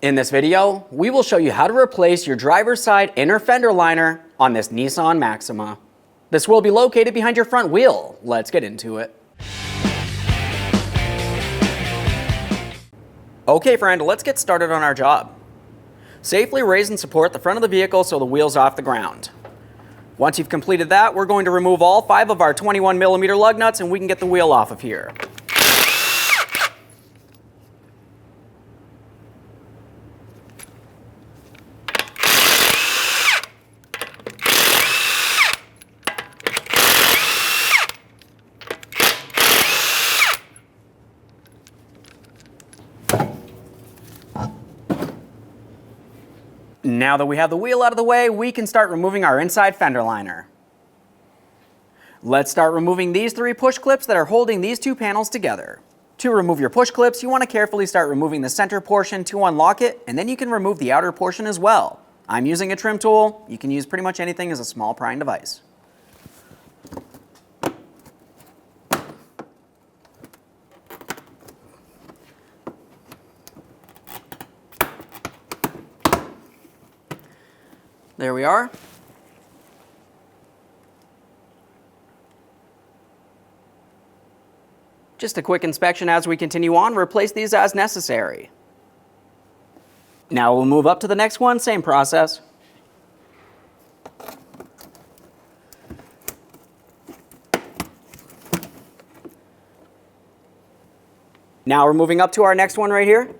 In this video, we will show you how to replace your driver's side inner fender liner on this Nissan Maxima. This will be located behind your front wheel. Let's get into it. Okay friend, let's get started on our job. Safely raise and support the front of the vehicle so the wheel's off the ground. Once you've completed that, we're going to remove all 5 of our 21mm lug nuts and we can get the wheel off of here. Now that we have the wheel out of the way, we can start removing our inside fender liner. Let's start removing these 3 push clips that are holding these 2 panels together. To remove your push clips, you want to carefully start removing the center portion to unlock it, and then you can remove the outer portion as well. I'm using a trim tool. You can use pretty much anything as a small prying device. There we are. Just a quick inspection as we continue on. Replace these as necessary. Now we'll move up to the next one, same process. Now we're moving up to our next one right here.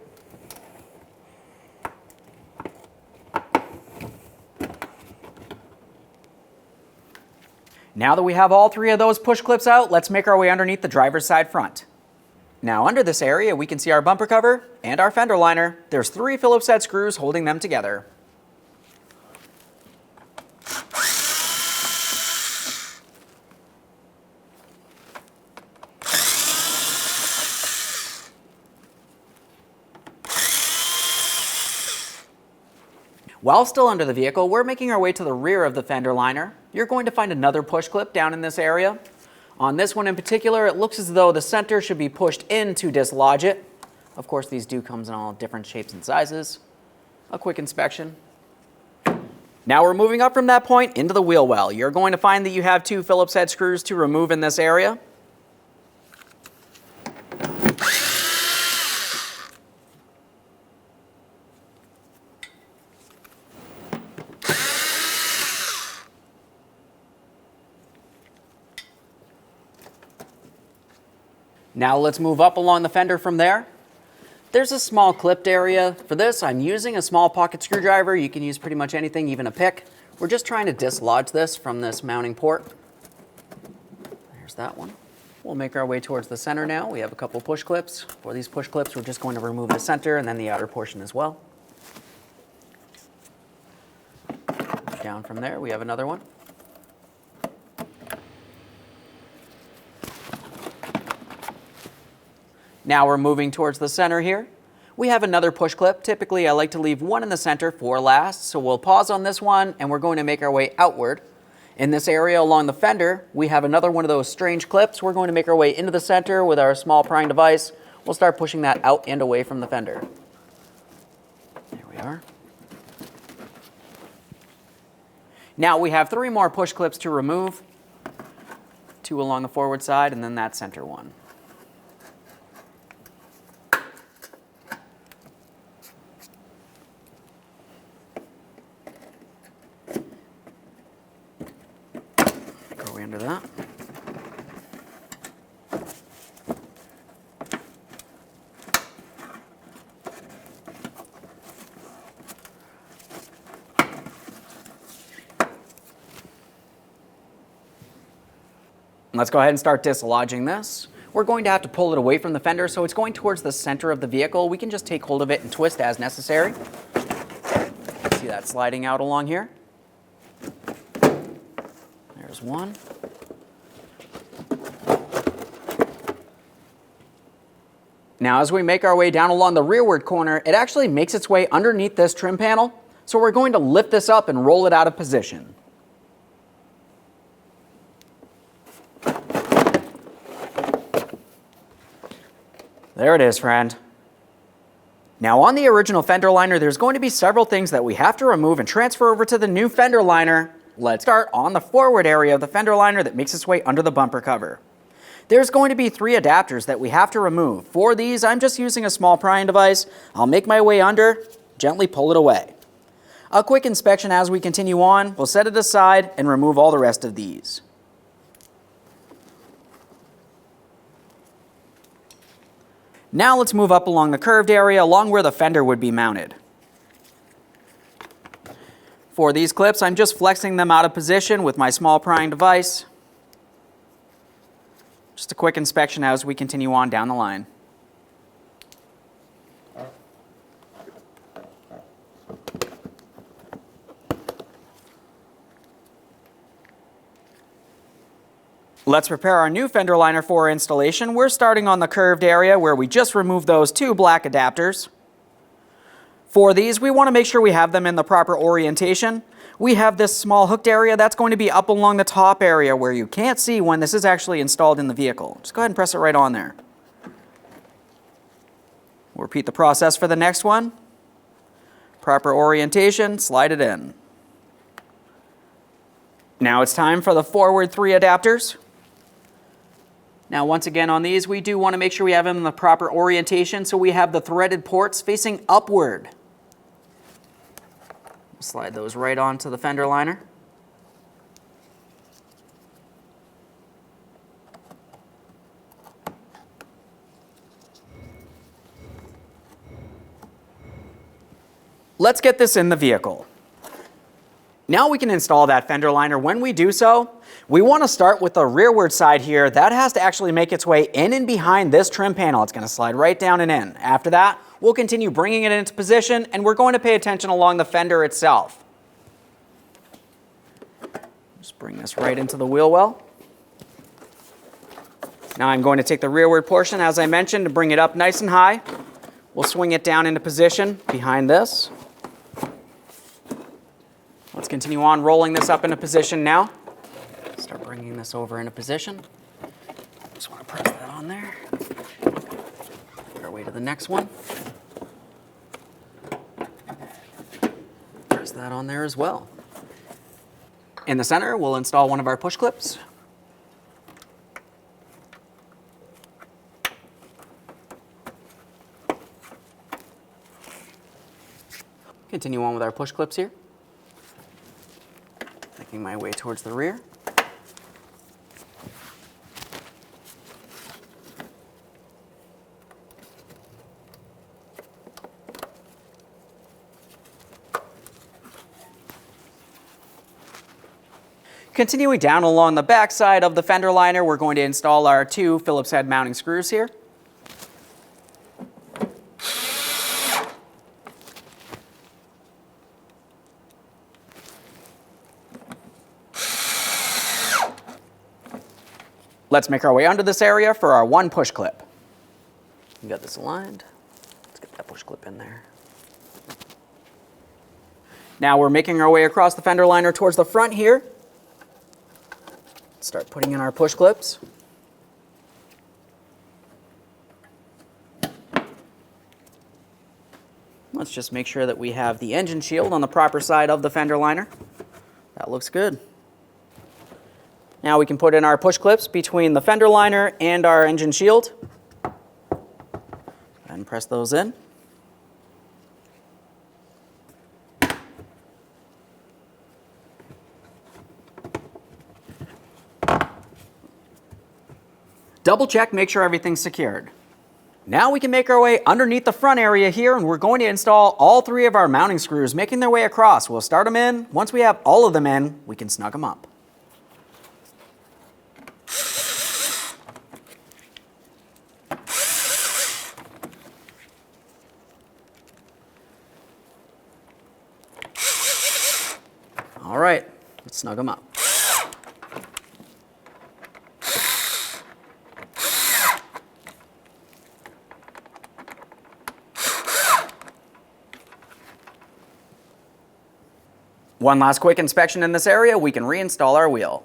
Now that we have all 3 of those push clips out, let's make our way underneath the driver's side front. Now under this area, we can see our bumper cover and our fender liner. There's 3 Phillips head screws holding them together. While still under the vehicle, we're making our way to the rear of the fender liner. You're going to find another push clip down in this area. On this one in particular, it looks as though the center should be pushed in to dislodge it. Of course, these do come in all different shapes and sizes. A quick inspection. Now we're moving up from that point into the wheel well. You're going to find that you have 2 Phillips head screws to remove in this area. Now let's move up along the fender from there. There's a small clipped area. For this, I'm using a small pocket screwdriver. You can use pretty much anything, even a pick. We're just trying to dislodge this from this mounting port. There's that one. We'll make our way towards the center now. We have a couple push clips. For these push clips, we're just going to remove the center and then the outer portion as well. Down from there, we have another one. Now we're moving towards the center here. We have another push clip. Typically, I like to leave one in the center for last, so we'll pause on this one and we're going to make our way outward. In this area along the fender, we have another one of those strange clips. We're going to make our way into the center with our small prying device. We'll start pushing that out and away from the fender. There we are. Now we have 3 more push clips to remove. 2 along the forward side and then that center one. Under that. Let's go ahead and start dislodging this. We're going to have to pull it away from the fender, so it's going towards the center of the vehicle. We can just take hold of it and twist as necessary. See that sliding out along here? There's one. Now as we make our way down along the rearward corner, it actually makes its way underneath this trim panel. So we're going to lift this up and roll it out of position. There it is, friend. Now on the original fender liner, there's going to be several things that we have to remove and transfer over to the new fender liner. Let's start on the forward area of the fender liner that makes its way under the bumper cover. There's going to be 3 adapters that we have to remove. For these, I'm just using a small prying device. I'll make my way under, gently pull it away. A quick inspection as we continue on. We'll set it aside and remove all the rest of these. Now let's move up along the curved area along where the fender would be mounted. For these clips, I'm just flexing them out of position with my small prying device. Just a quick inspection as we continue on down the line. Let's prepare our new fender liner for installation. We're starting on the curved area where we just removed those 2 black adapters. For these, we want to make sure we have them in the proper orientation. We have this small hooked area that's going to be up along the top area where you can't see when this is actually installed in the vehicle. Just go ahead and press it right on there. We'll repeat the process for the next one. Proper orientation, slide it in. Now it's time for the forward 3 adapters. Now once again on these, we do want to make sure we have them in the proper orientation, so we have the threaded ports facing upward. Slide those right onto the fender liner. Let's get this in the vehicle. Now we can install that fender liner. When we do so, we want to start with the rearward side here. That has to actually make its way in and behind this trim panel. It's going to slide right down and in. After that, we'll continue bringing it into position, and we're going to pay attention along the fender itself. Just bring this right into the wheel well. Now I'm going to take the rearward portion, as I mentioned, and bring it up nice and high. We'll swing it down into position behind this. Let's continue on rolling this up into position now. Start bringing this over into position. Just want to press that on there. Make our way to the next one. Press that on there as well. In the center, we'll install one of our push clips. Continue on with our push clips here. Making my way towards the rear. Continuing down along the back side of the fender liner, we're going to install our 2 Phillips head mounting screws here. Let's make our way under this area for our 1 push clip. We got this aligned. Let's get that push clip in there. Now we're making our way across the fender liner towards the front here. Start putting in our push clips. Let's just make sure that we have the engine shield on the proper side of the fender liner. That looks good. Now we can put in our push clips between the fender liner and our engine shield. And press those in. Double check, make sure everything's secured. Now we can make our way underneath the front area here, and we're going to install all 3 of our mounting screws, making their way across. We'll start them in. Once we have all of them in, we can snug them up. All right, let's snug them up. One last quick inspection in this area, we can reinstall our wheel.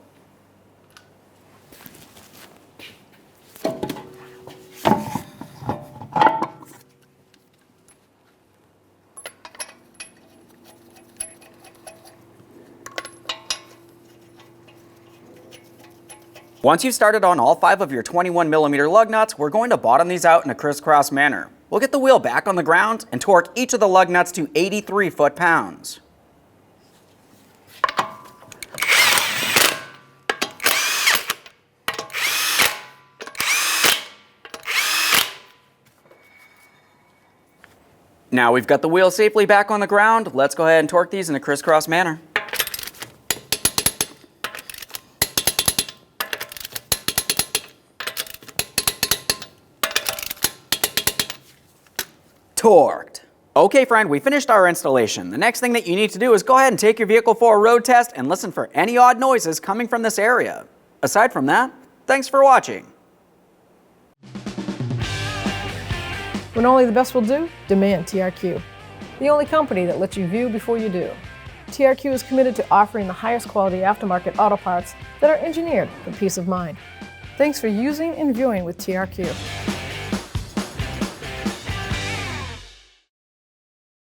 Once you've started on all 5 of your 21mm lug nuts, we're going to bottom these out in a crisscross manner. We'll get the wheel back on the ground and torque each of the lug nuts to 83 foot-pounds. Now we've got the wheel safely back on the ground, let's go ahead and torque these in a crisscross manner. Torqued. Okay friend, we finished our installation. The next thing that you need to do is go ahead and take your vehicle for a road test and listen for any odd noises coming from this area. Aside from that, thanks for watching. When only the best will do, demand TRQ. The only company that lets you view before you do. TRQ is committed to offering the highest quality aftermarket auto parts that are engineered for peace of mind. Thanks for using and viewing with TRQ.